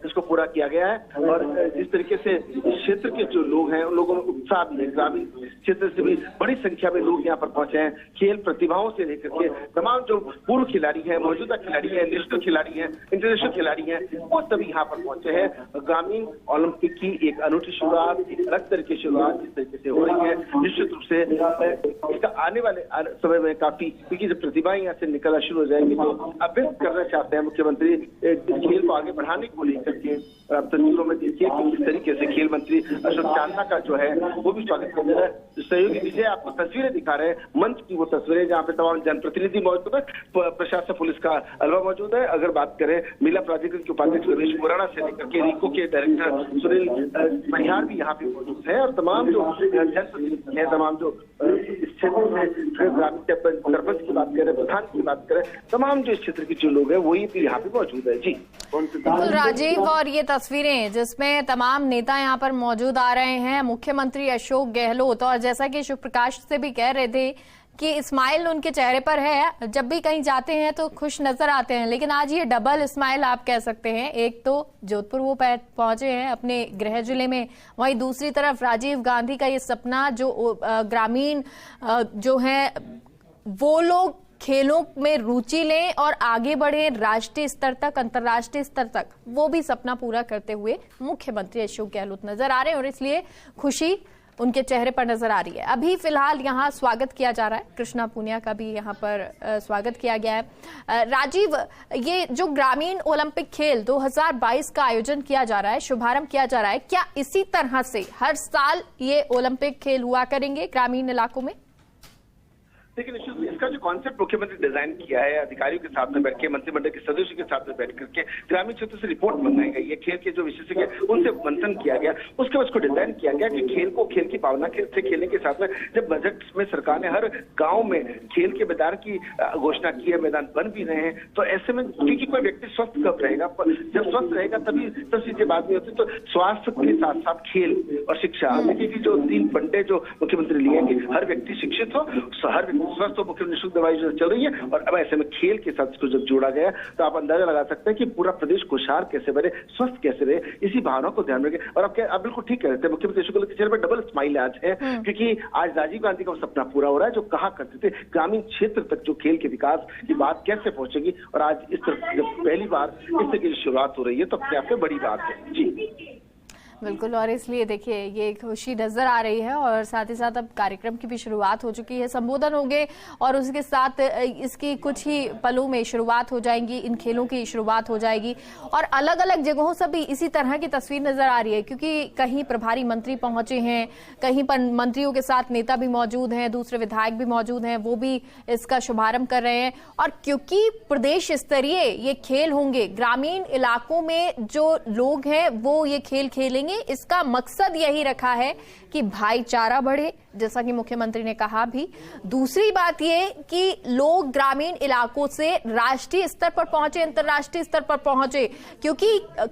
Speaker 7: इसको पूरा किया गया है। और जिस तरीके से इस क्षेत्र के जो लोग हैं उन लोगों में उत्साह भी है। ग्रामीण क्षेत्र से भी बड़ी संख्या में लोग यहाँ पर पहुंचे हैं। खेल प्रतिभाओं से लेकर के तमाम जो पूर्व खिलाड़ी हैं, मौजूदा खिलाड़ी हैं, नेशनल खिलाड़ी हैं, इंटरनेशनल खिलाड़ी हैं, वो सभी यहाँ पर पहुंचे हैं। ग्रामीण ओलंपिक की एक अनूठी शुरुआत, एक अलग तरीके की शुरुआत जिस तरीके से हो रही है, निश्चित रूप से इसका आने वाले समय में काफी, क्योंकि जब प्रतिभाएं यहाँ से निकलना शुरू हो जाएंगी तो अभ्यस्त करना चाहते हैं मुख्यमंत्री खेल को आगे बढ़ाने को लेकर के। और आप तस्वीरों में देखिए कि किस तरीके से खेल मंत्री अशोक चांदा का जो है वो भी स्वागत कर रहा है। सहयोगी विजय आपको तस्वीरें दिखा रहे हैं, मंच की वो तस्वीरें जहाँ पे तमाम जनप्रतिनिधि मौजूद है, प्रशासन पुलिस का अलवा मौजूद है। अगर बात करें मेला प्राधिकरण के उपाध्यक्ष रमेश मुराना से लेकर के रिको के डायरेक्टर सुनील महियार भी यहाँ पे मौजूद है। और तमाम जो जनप्रतिनिधि हैं, तमाम जो इस क्षेत्र में ग्रामीण सरपंच की बात करें, प्रधान की बात करें, तमाम जो इस क्षेत्र के जो लोग हैं वही भी यहाँ पे मौजूद है। जी
Speaker 1: तो राजीव, और ये तस्वीरें जिसमें तमाम नेता यहाँ पर मौजूद आ रहे हैं, मुख्यमंत्री अशोक गहलोत, और जैसा कि शिव प्रकाश से भी कह रहे थे कि स्माइल उनके चेहरे पर है, जब भी कहीं जाते हैं तो खुश नजर आते हैं। लेकिन आज ये डबल स्माइल आप कह सकते हैं। एक तो जोधपुर वो पहुंचे हैं अपने गृह जिले में, वहीं दूसरी तरफ राजीव गांधी का ये सपना, जो ग्रामीण जो है वो लोग खेलों में रुचि लें और आगे बढ़े राष्ट्रीय स्तर तक, अंतर्राष्ट्रीय स्तर तक, वो भी सपना पूरा करते हुए मुख्यमंत्री अशोक गहलोत नजर आ रहे हैं और इसलिए खुशी उनके चेहरे पर नजर आ रही है। अभी फिलहाल यहाँ स्वागत किया जा रहा है, कृष्णा पूनिया का भी यहाँ पर स्वागत किया गया है। राजीव, ये जो ग्रामीण ओलंपिक खेल 2022 का आयोजन किया जा रहा है, शुभारंभ किया जा रहा है, क्या इसी तरह से हर साल ये ओलंपिक खेल हुआ करेंगे ग्रामीण इलाकों में?
Speaker 7: लेकिन इसका जो कॉन्सेप्ट मुख्यमंत्री डिजाइन किया है, अधिकारियों के साथ में बैठ के, मंत्रिमंडल के सदस्यों के साथ में बैठ करके ग्रामीण क्षेत्र से रिपोर्ट बनाई गई है, खेल के जो विशेषज्ञ उनसे मंथन किया गया, उसके बाद उसको डिजाइन किया गया कि खेल को खेल की भावना से खेलने के साथ में जब बजट में सरकार ने हर गांव में खेल के मैदान की घोषणा की है, मैदान बन भी रहे हैं, तो ऐसे में क्योंकि कोई व्यक्ति स्वस्थ कब रहेगा, जब स्वस्थ रहेगा तभी सब चीजें बात नहीं होती। तो स्वास्थ्य के साथ साथ खेल और शिक्षा, देखिए कि जो 3 फंडे जो मुख्यमंत्री लिए कि हर व्यक्ति शिक्षित हो, हर स्वस्थ हो, मुख्य निःशुल्क दवाई जो चल रही है, और अब ऐसे में खेल के साथ इसको जब जोड़ा गया तो आप अंदाजा लगा सकते हैं कि पूरा प्रदेश खुशहाल कैसे बने, स्वस्थ कैसे रहे, इसी भावना को ध्यान रखें। और आप बिल्कुल ठीक कह रहे थे, मुख्यमंत्री अशोक गहलोत के चेहरे पर डबल स्माइल आज है, क्योंकि आज राजीव गांधी का सपना पूरा हो रहा है, जो कहा करते थे ग्रामीण क्षेत्र तक जो खेल के विकास की बात कैसे पहुंचेगी, और आज इस तरह जब पहली बार इस तरह की शुरुआत हो रही है तो अपने आप में बड़ी बात है। जी
Speaker 1: बिल्कुल, और इसलिए देखिए ये खुशी नजर आ रही है और साथ ही साथ अब कार्यक्रम की भी शुरुआत हो चुकी है, संबोधन होंगे और उसके साथ इसकी कुछ ही पलों में शुरुआत हो जाएंगी, इन खेलों की शुरुआत हो जाएगी। और अलग अलग जगहों से भी इसी तरह की तस्वीर नजर आ रही है, क्योंकि कहीं प्रभारी मंत्री पहुंचे हैं, कहीं पर मंत्रियों के साथ नेता भी मौजूद हैं, दूसरे विधायक भी मौजूद हैं, वो भी इसका शुभारंभ कर रहे हैं। और क्योंकि प्रदेश स्तरीय ये खेल होंगे, ग्रामीण इलाकों में जो लोग हैं वो ये खेल खेलेंगे, इसका मकसद यही रखा है कि भाईचारा बढ़े, जैसा कि मुख्यमंत्री ने कहा भी। दूसरी बात ये कि लोग ग्रामीण इलाकों से राष्ट्रीय स्तर पर पहुंचे, अंतर्राष्ट्रीय स्तर पर पहुंचे, क्योंकि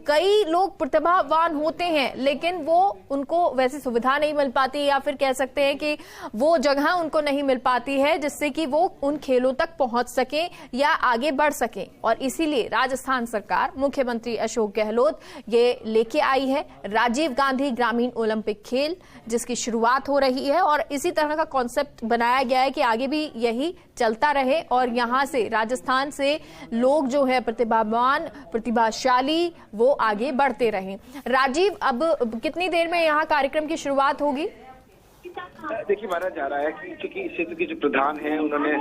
Speaker 1: कई लोग प्रतिभावान होते हैं लेकिन वो उनको वैसी सुविधा नहीं मिल पाती, या फिर कह सकते हैं कि वो जगह उनको नहीं मिल पाती है जिससे कि वो उन खेलों तक पहुंच सके या आगे बढ़ सके। और इसीलिए राजस्थान सरकार, मुख्यमंत्री अशोक गहलोत ये लेके आई है राजीव गांधी ग्रामीण ओलंपिक खेल, जिसकी शुरुआत हो रही है। और इसी तरह का कॉन्सेप्ट बनाया गया है कि आगे भी यही चलता रहे और यहां से, राजस्थान से लोग जो है प्रतिभावान, प्रतिभाशाली, वो आगे बढ़ते रहें। राजीव, अब कितनी देर में यहाँ कार्यक्रम की शुरुआत होगी?
Speaker 7: देखिए, माना जा रहा है कि चूंकि इस क्षेत्र के जो प्रधान हैं उन्होंने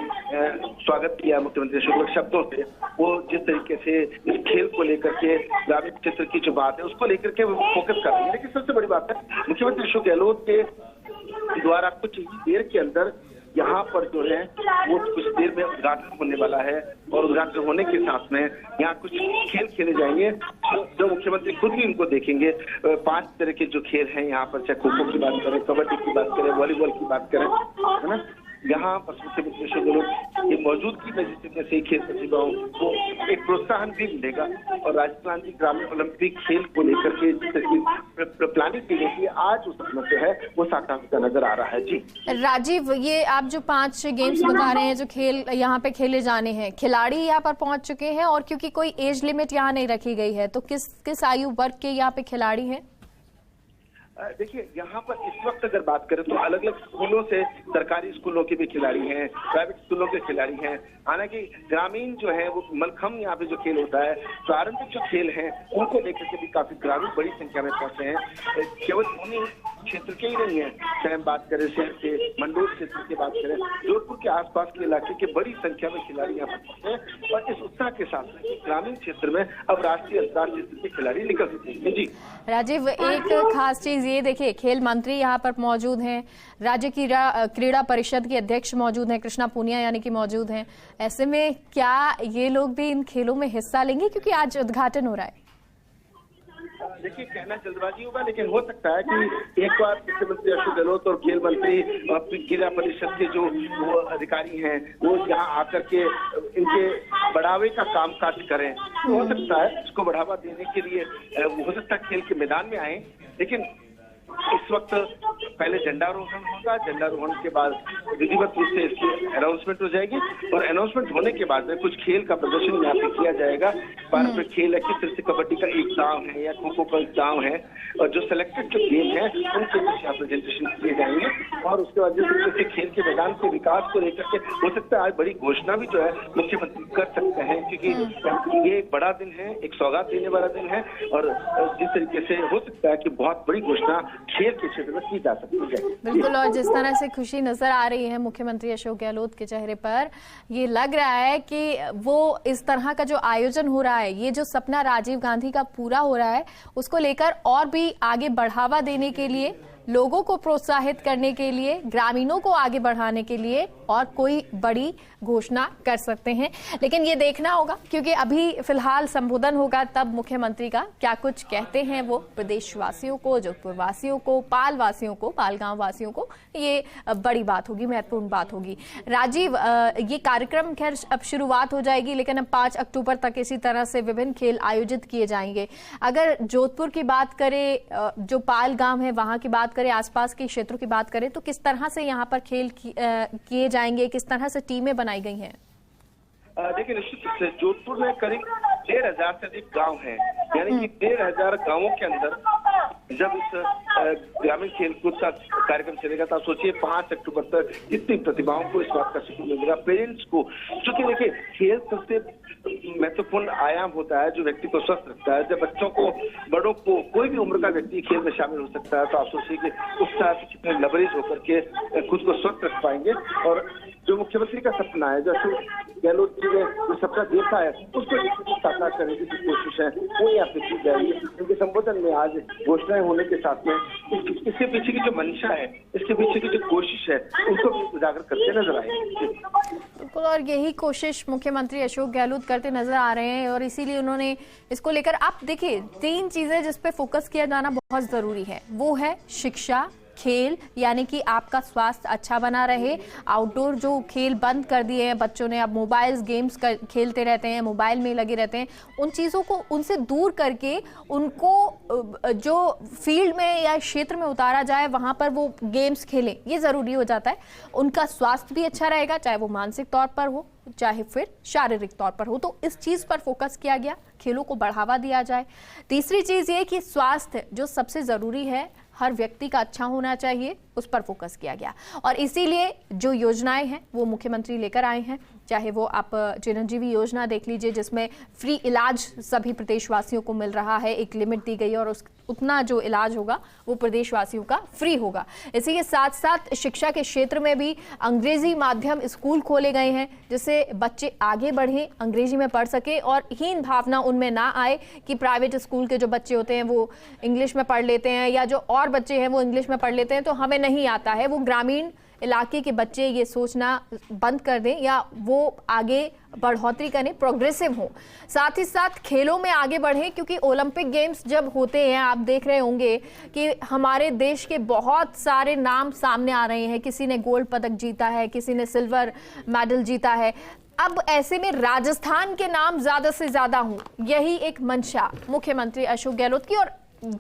Speaker 7: स्वागत किया मुख्यमंत्री अशोक शब्दों से, वो जिस तरीके से इस खेल को लेकर के ग्रामीण क्षेत्र की जो बात है उसको लेकर के वो फोकस कर रहे हैं। लेकिन सबसे बड़ी बात है, मुख्यमंत्री अशोक गहलोत के द्वारा कुछ ही देर के अंदर यहाँ पर जो है वो कुछ देर में उद्घाटन होने वाला है और उद्घाटन होने के साथ में यहाँ कुछ खेल खेले जाएंगे जो मुख्यमंत्री खुद भी उनको देखेंगे। 5 तरह के जो खेल हैं यहाँ पर, चाहे खो खो की बात करें, कबड्डी की बात करें, वॉलीबॉल की बात करें, है ना, यहाँ पर मुख्यमंत्री अशोक गहलोत की मौजूदगी में जिसमें से खेल प्रतिभाओं को एक प्रोत्साहन भी मिलेगा। और राजस्थान की ग्रामीण ओलंपिक खेल को लेकर के जिस प्लानिंग की गई थी, आज उस समय जो है वो साकार होता नजर आ रहा है। जी
Speaker 1: राजीव, ये आप जो 5 गेम्स बता रहे हैं जो खेल यहाँ पे खेले जाने हैं, खिलाड़ी यहाँ पर पहुंच चुके हैं और क्योंकि कोई एज लिमिट यहाँ नहीं रखी गई है, तो किस आयु वर्ग के यहाँ पे खिलाड़ी हैं?
Speaker 7: देखिए, यहाँ पर इस वक्त अगर बात करें तो अलग अलग स्कूलों से, सरकारी स्कूलों के भी खिलाड़ी हैं, प्राइवेट स्कूलों के खिलाड़ी हैं। हालांकि ग्रामीण जो है वो मलखम यहाँ पे जो खेल होता है, प्रारंभिक जो खेल हैं उनको लेकर के भी काफी ग्रामीण बड़ी संख्या में पहुंचे हैं। केवल उन्हीं क्षेत्र के ही नहीं है, चाहे हम बात करें शहर के मंडोर क्षेत्र की बात करें, जोधपुर के आसपास के इलाके के बड़ी संख्या में खिलाड़ी यहाँ पर पहुंचे हैं। और इस उत्साह के साथ ग्रामीण क्षेत्र में अब राष्ट्रीय अंतर्राष्ट्रीय स्तर के खिलाड़ी निकल सकते हैं। जी
Speaker 1: राजीव, एक खास चीज ये देखिए, खेल मंत्री यहाँ पर मौजूद हैं, राज्य की क्रीड़ा परिषद के अध्यक्ष मौजूद हैं, कृष्णा पूनिया यानी कि मौजूद हैं। ऐसे में क्या ये लोग भी इन खेलों में हिस्सा लेंगे, क्योंकि आज उद्घाटन हो रहा है?
Speaker 7: देखिए, कहना जल्दबाजी होगा, लेकिन हो सकता है कि एक बार मुख्यमंत्री अशोक गहलोत और खेल मंत्री और क्रीड़ा परिषद के जो वो अधिकारी हैं वो यहाँ आकर के इनके बढ़ावे का कामकाज करें। तो हो सकता है इसको बढ़ावा देने के लिए हो सकता है खेल के मैदान में आए, लेकिन इस वक्त पहले झंडारोहण होगा, झंडारोहण के बाद विधिवत रूप से इसकी अनाउंसमेंट हो जाएगी और अनाउंसमेंट होने के बाद में कुछ खेल का प्रदर्शन यहाँ पे किया जाएगा। पारंपरिक खेल है, किस तरह से कबड्डी का एक दांव है या खो खो का एक दांव है, और जो सिलेक्टेड जो गेम है उनके कुछ यहाँ प्रेजेंटेशन किए जाएंगे। और उसके बाद जिस तरीके से खेल के मैदान के विकास को लेकर के हो सकता है आज बड़ी घोषणा भी जो है मुख्यमंत्री कर सकते हैं, क्योंकि ये एक बड़ा दिन है, एक सौगात देने वाला दिन है। और जिस तरीके से हो सकता है कि बहुत बड़ी घोषणा खेल के क्षेत्र में की जा सकती है।
Speaker 1: बिल्कुल, और जिस तरह से खुशी नजर आ रही है मुख्यमंत्री अशोक गहलोत के चेहरे पर, ये लग रहा है कि वो इस तरह का जो आयोजन हो रहा है, ये जो सपना राजीव गांधी का पूरा हो रहा है, उसको लेकर और भी आगे बढ़ावा देने के लिए, लोगों को प्रोत्साहित करने के लिए, ग्रामीणों को आगे बढ़ाने के लिए और कोई बड़ी घोषणा कर सकते हैं। लेकिन ये देखना होगा, क्योंकि अभी फिलहाल संबोधन होगा, तब मुख्यमंत्री का क्या कुछ कहते हैं वो प्रदेशवासियों को, जोधपुर वासियों को, पाल वासियों को, पालगांव वासियों को, ये बड़ी बात होगी, महत्वपूर्ण बात होगी। राजीव, ये कार्यक्रम खैर अब शुरुआत हो जाएगी, लेकिन अब 5 अक्टूबर तक इसी तरह से विभिन्न खेल आयोजित किए जाएंगे। अगर जोधपुर की बात करें, जो पाल गांव है वहां की बात करें, आसपास के क्षेत्रों की बात करें, तो किस तरह से यहाँ पर खेल किए जाएंगे, किस तरह से टीमें बनाई गई हैं?
Speaker 7: देखिए, निश्चित रूप से जोधपुर में करीब 1,500 से अधिक गांव हैं, यानी कि 1,500 गांवों के अंदर जब इस ग्रामीण खेलकूद का कार्यक्रम चलेगा तो आप सोचिए 5 अक्टूबर तक कितनी प्रतिभाओं को इस बात का सुकून मिलेगा, पेरेंट्स को। क्योंकि देखिए खेल सबसे महत्वपूर्ण आयाम होता है जो व्यक्ति को स्वस्थ रखता है। जब बच्चों को, बड़ों को, कोई भी उम्र का व्यक्ति खेल में शामिल हो सकता है तो आप सोचिए कि उस तरह से कितने लबरेज होकर के खुद को स्वस्थ रख पाएंगे। और जो मुख्यमंत्री का सपना है, जो अशोक गहलोत जी ने जो सपना देखा है उसको साकार करने की कोशिश है वो यहाँ पे की जा रही है। उनके संबोधन में आज घोषणाएं होने के साथ में इसके पीछे की जो मंशा है, इसके पीछे की जो कोशिश है उसको उजागर करते नजर आएंगे।
Speaker 1: बिल्कुल, और यही कोशिश मुख्यमंत्री अशोक गहलोत करते नजर आ रहे हैं और इसीलिए उन्होंने इसको लेकर, आप देखिए 3 चीजें जिस पे फोकस किया जाना बहुत जरूरी है, वो है शिक्षा, खेल, यानी कि आपका स्वास्थ्य अच्छा बना रहे। आउटडोर जो खेल बंद कर दिए हैं बच्चों ने, अब मोबाइल गेम्स खेलते रहते हैं, मोबाइल में लगे रहते हैं, उन चीज़ों को उनसे दूर करके उनको जो फील्ड में या क्षेत्र में उतारा जाए वहाँ पर वो गेम्स खेलें, ये ज़रूरी हो जाता है। उनका स्वास्थ्य भी अच्छा रहेगा, चाहे वो मानसिक तौर पर हो चाहे फिर शारीरिक तौर पर हो। तो इस चीज़ पर फोकस किया गया, खेलों को बढ़ावा दिया जाए। तीसरी चीज़ ये कि स्वास्थ्य जो सबसे ज़रूरी है, हर व्यक्ति का अच्छा होना चाहिए, उस पर फोकस किया गया। और इसीलिए जो योजनाएं हैं वो मुख्यमंत्री लेकर आए हैं, चाहे वो आप चिरंजीवी योजना देख लीजिए जिसमें फ्री इलाज सभी प्रदेशवासियों को मिल रहा है, एक लिमिट दी गई है और उतना जो इलाज होगा वो प्रदेशवासियों का फ्री होगा। इसी के साथ साथ शिक्षा के क्षेत्र में भी अंग्रेजी माध्यम स्कूल खोले गए हैं जिससे बच्चे आगे बढ़ें, अंग्रेजी में पढ़ सके और हीन भावना उनमें ना आए कि प्राइवेट स्कूल के जो बच्चे होते हैं वो इंग्लिश में पढ़ लेते हैं या जो और बच्चे हैं वो इंग्लिश में पढ़ लेते हैं तो हमें नहीं आता है। वो ग्रामीण इलाके के बच्चे ये सोचना बंद कर दें या वो आगे बढ़ोतरी करें, प्रोग्रेसिव हो। साथ ही साथ खेलों में आगे बढ़ें क्योंकि ओलंपिक गेम्स जब होते हैं आप देख रहे होंगे कि हमारे देश के बहुत सारे नाम सामने आ रहे हैं। किसी ने गोल्ड पदक जीता है, किसी ने सिल्वर मेडल जीता है। अब ऐसे में राजस्थान के नाम ज्यादा से ज्यादा हों, यही एक मंशा मुख्यमंत्री अशोक गहलोत की। और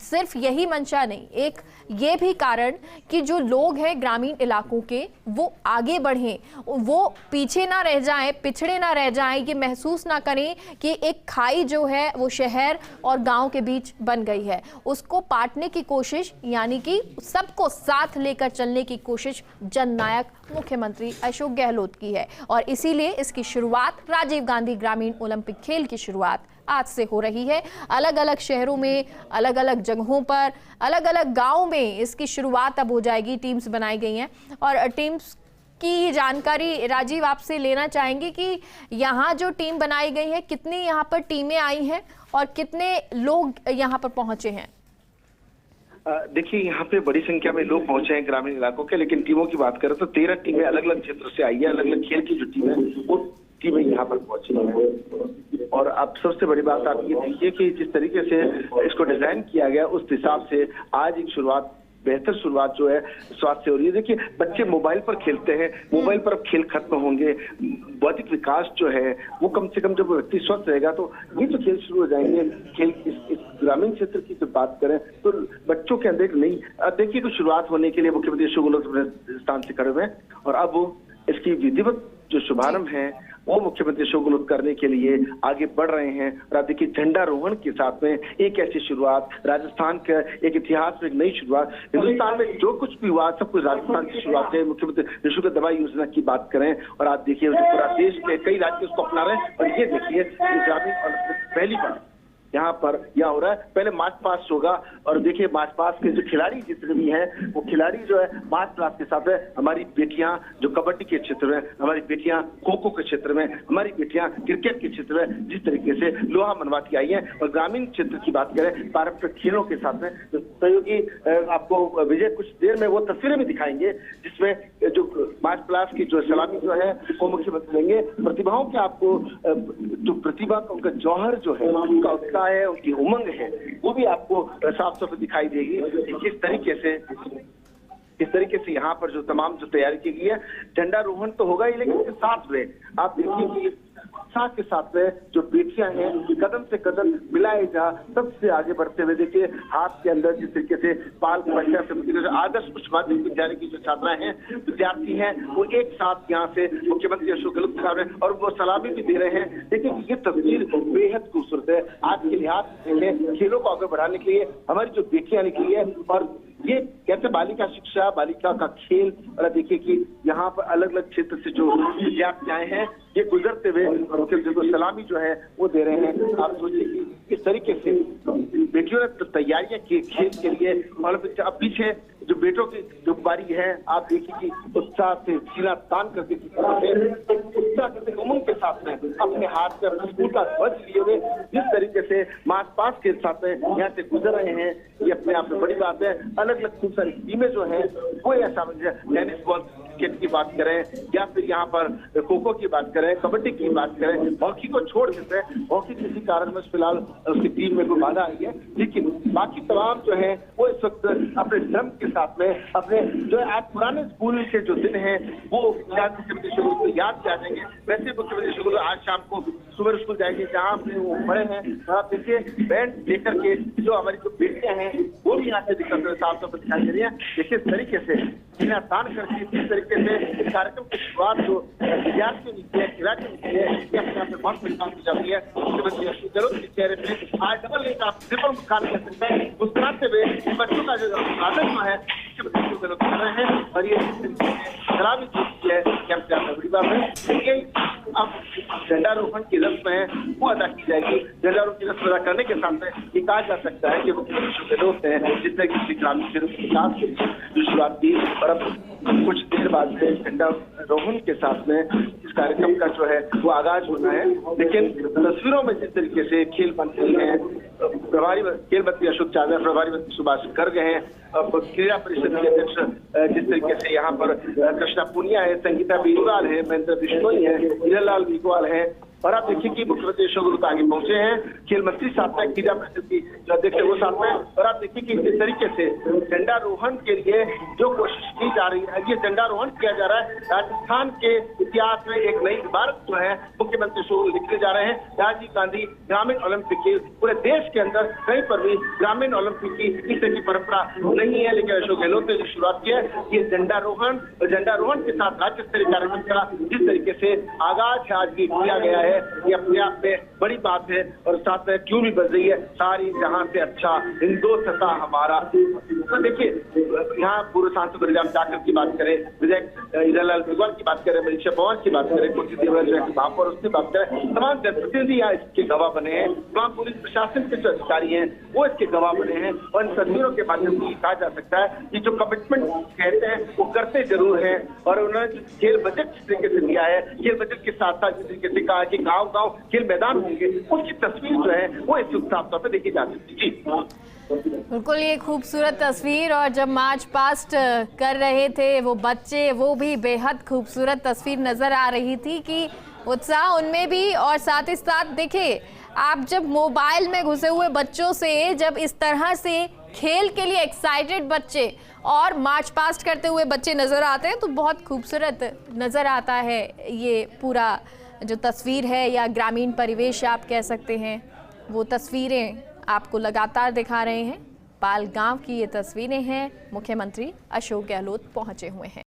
Speaker 1: सिर्फ यही मंशा नहीं, एक ये भी कारण कि जो लोग हैं ग्रामीण इलाकों के वो आगे बढ़ें, वो पीछे ना रह जाएं, पिछड़े ना रह जाएं, ये महसूस ना करें कि एक खाई जो है वो शहर और गांव के बीच बन गई है। उसको पाटने की कोशिश, यानी कि सबको साथ लेकर चलने की कोशिश जननायक मुख्यमंत्री अशोक गहलोत की है। और इसीलिए इसकी शुरुआत राजीव गांधी ग्रामीण ओलंपिक खेल की शुरुआत आज से हो रही है। अलग अलग शहरों में, अलग अलग जगहों पर, अलग अलग गांव में इसकी शुरुआत अब हो जाएगी। टीम्स बनाई गई हैं और टीम्स की जानकारी राजीव आपसे लेना चाहेंगे कि यहाँ जो टीम बनाई गई है, कितनी यहाँ पर टीमें आई हैं और कितने लोग यहाँ पर पहुंचे हैं?
Speaker 7: देखिए यहाँ पे बड़ी संख्या में लोग पहुंचे हैं ग्रामीण इलाकों के, लेकिन टीमों की बात करें तो 13 टीमें अलग अलग क्षेत्र से आई है। अलग अलग खेल की जो टीम है वो टीमें यहाँ पर पहुंची हैं। और अब सबसे बड़ी बात आप ये देखिए कि जिस तरीके से इसको डिजाइन किया गया उस हिसाब से आज एक बेहतर शुरुआत जो है स्वास्थ्य से हो रही है। देखिए बच्चे मोबाइल पर खेलते हैं, मोबाइल पर अब खेल खत्म होंगे। बौद्धिक विकास जो है वो कम से कम जब व्यक्ति स्वस्थ रहेगा तो ये जो खेल शुरू हो जाएंगे। खेल इस ग्रामीण क्षेत्र की जब बात करें तो बच्चों के अंदर नहीं, देखिए तो शुरुआत होने के लिए मुख्यमंत्री अशोक गहलोत अपने स्थान से खड़े हुए हैं और अब वो इसकी विधिवत जो शुभारंभ है वो मुख्यमंत्री अशोक गहलोत करने के लिए आगे बढ़ रहे हैं। और आप देखिए झंडारोहण के साथ में एक ऐसी शुरुआत, राजस्थान का एक इतिहास में एक नई शुरुआत। हिंदुस्तान में जो कुछ भी हुआ सब कुछ राजस्थान की शुरुआत है। मुख्यमंत्री निःशुल्क दवाई योजना की बात करें और आप देखिए पूरा देश के कई राज्य उसको अपना रहे हैं। और ये देखिए ग्रामीण पहली बार यहाँ पर यह हो रहा है। पहले मार्च पास्ट होगा और देखिए मार्च पास्ट के जो खिलाड़ी जितने भी हैं वो खिलाड़ी जो है मार्च पास्ट के साथ है। हमारी बेटियां जो कबड्डी के क्षेत्र में, हमारी बेटियां खो खो के क्षेत्र में, हमारी बेटियां क्रिकेट के क्षेत्र में जिस तरीके से लोहा मनवाती आई है। और ग्रामीण क्षेत्र की बात करें पारंपरिक खेलों के साथ में जो सहयोगी आपको विजय कुछ देर में वो तस्वीरें भी दिखाएंगे जिसमें जो मार्च पास्ट की जो सलामी जो है वो मुख्यमंत्री लेंगे। प्रतिभाओं के आपको जो प्रतिभा का उनका जौहर जो है उनका है, उनकी उमंग है वो भी आपको साफ साफ दिखाई देगी। किस तरीके से यहाँ पर जो तमाम जो तैयारी की गई है। झंडारोहण तो होगा ही, लेकिन इसके साथ में आप देखिए कि उत्साह के साथ में जो बेटियां हैं कदम से कदम मिलाए जा सबसे आगे बढ़ते हुए देखिए हाथ के अंदर जिस तरीके से बाल पंचायत समिति के आदर्श उच्च माध्यमिक विद्यालय की जो छात्राएं हैं, विद्यार्थी हैं, वो एक साथ यहाँ से मुख्यमंत्री अशोक गहलोत साहब हैं और वो सलामी भी दे रहे हैं। देखिए ये तस्वीर बेहद खूबसूरत है। आज के लिहाज से खेलों को आगे बढ़ाने के लिए हमारी जो बेटियां निकली है, और ये कहते बालिका शिक्षा, बालिका का खेल, और देखिए कि यहाँ पर अलग अलग क्षेत्र से जो विद्यार्थी आए हैं, ये गुजरते हुए मुख्यमंत्री को सलामी जो है वो दे रहे हैं। आप सोचिए कि किस तरीके से बेटियों ने तैयारियां की खेल के लिए। ओलंपिक अब पीछे जो बेटों की जो बारी है, आप देखिए कि उत्साह से सीना तान करके उत्साह करते उमंग के साथ में अपने हाथ में अपने स्कूल का ध्वज लिए हुए जिस तरीके से मार्च पास्ट के साथ में यहाँ से गुजर रहे हैं, ये अपने आप में बड़ी बात है। अलग अलग खूब सारी टीमें जो है वो ऐसा टेनिस बॉल क्रिकेट की बात करें या फिर यहाँ पर खो खो की बात करें, कबड्डी की बात करें, हॉकी को छोड़ देते हैं। हॉकी किसी कारणवश फिलहाल उसकी टीम में कोई बाधा आई है, लेकिन बाकी तमाम जो है वो इस वक्त अपने श्रम के साथ में अपने जो आज पुराने स्कूल के जो दिन हैं वो मुख्यमंत्री शुरू को याद किया जाएंगे। वैसे मुख्यमंत्री शुरू आज शाम को सुबह स्कूल जाएंगे जहाँ पे वो बड़े हैं। आप देखिए बैंड लेकर के जो हमारी जो बेटियां हैं वो भी यहाँ से दिक्कत साफ तौर पर दिखाई दे रही है। देखिए इस तरीके से सीना तान करके इस तरीके से इस कार्यक्रम की शुरुआत जो विद्यार्थियों ने की है, खिलाड़ियों ने की है, ये अपने आप में बहुत बड़ी बात की जाती है। मुख्यमंत्री अशोक गहलोत के चेहरे पे आज डबल एक आप ट्रिपल मुस्कान कह सकते हैं। मुस्कुराते हुए बच्चों का जो आदर जो है मुख्यमंत्री अशोक गहलोत कर रहे हैं, और ये खराबी चीज है क्या बड़ी बात है। देखिए अब झंडारोहण की रस्म है वो अदा की जाएगी। झंडारोहण की रस्म अदा करने के साथ में ये कहा जा सकता है कि मुख्यमंत्री अशोक गहलोत है जिसने किसी ग्रामीण क्षेत्र के विकास के लिए जो शुरुआत की, और अब कुछ देर बाद से झंडारोहण के साथ में इस कार्यक्रम का जो है वो आगाज होना है। लेकिन तस्वीरों में जिस तरीके से खेल मंत्री हैं, प्रभारी खेल मंत्री अशोक चादर, प्रभारी मंत्री सुभाष गर्ग हैं, क्रीड़ा परिषद के अध्यक्ष जिस तरीके से यहाँ पर कृष्णा पुनिया है, संगीता बेनीवाल है, महेंद्र बिश्नोई है, हीरालाल मेघवाल है, और आप देखिए कि मुख्यमंत्री अशोक गहलोत आगे पहुंचे हैं। खेल मंत्री साथ में, क्रीड़ा परिषद की जो अध्यक्ष है वो साथ में, और आप देखिए कि इस तरीके से झंडारोहण के लिए जो कोशिश की जा रही है, ये झंडारोहण किया जा रहा है। राजस्थान के इतिहास में एक नई इबारत जो है मुख्यमंत्री अशोक लिखने जा रहे हैं। राजीव गांधी ग्रामीण ओलंपिक खेल, पूरे देश के अंदर कहीं पर भी ग्रामीण ओलंपिक की इस तरह की परंपरा नहीं है, लेकिन अशोक गहलोत ने जो शुरुआत की है ये झंडारोहण के साथ राज्य स्तरीय कार्यक्रम का जिस तरीके से आगाज आज भी किया गया है, ये अपने आप में बड़ी बात है। और साथ में क्यों भी बज रही है सारी जहां से अच्छा हिंदुस्तान हमारा। तो देखिए यहाँ पूर्व सांसद बलिराम जाखड़ की बात करें, विधायक हीरालाल मेघवाल की बात करें, मनीषा पवार की बात करें, कुर्सी देवराज महापौर उसकी बात करें, तमाम जनप्रतिनिधि यहाँ इसके गवाह बने हैं, तमाम पुलिस प्रशासन के जो अधिकारी हैं वो इसके गवाह बने हैं। और इन तस्वीरों के माध्यम से कहा जा सकता है कि जो कमिटमेंट कहते हैं वो करते जरूर हैं। और उन्होंने खेल बजट जिस तरीके से दिया है, खेल बजट के साथ साथ जिस तरीके से कहा कि गाँव गाँव खेल मैदान होंगे, उसकी तस्वीर जो है वो इस साफ तौर पर देखी जा सकती है। जी
Speaker 1: बिल्कुल, ये खूबसूरत तस्वीर, और जब मार्च पास्ट कर रहे थे वो बच्चे, वो भी बेहद खूबसूरत तस्वीर नजर आ रही थी कि उत्साह उनमें भी। और साथ ही साथ देखिए आप जब मोबाइल में घुसे हुए बच्चों से जब इस तरह से खेल के लिए एक्साइटेड बच्चे और मार्च पास्ट करते हुए बच्चे नजर आते हैं तो बहुत खूबसूरत नजर आता है। ये पूरा जो तस्वीर है या ग्रामीण परिवेश आप कह सकते हैं, वो तस्वीरें आपको लगातार दिखा रहे हैं। पाल गांव की ये तस्वीरें हैं, मुख्यमंत्री अशोक गहलोत पहुंचे हुए हैं।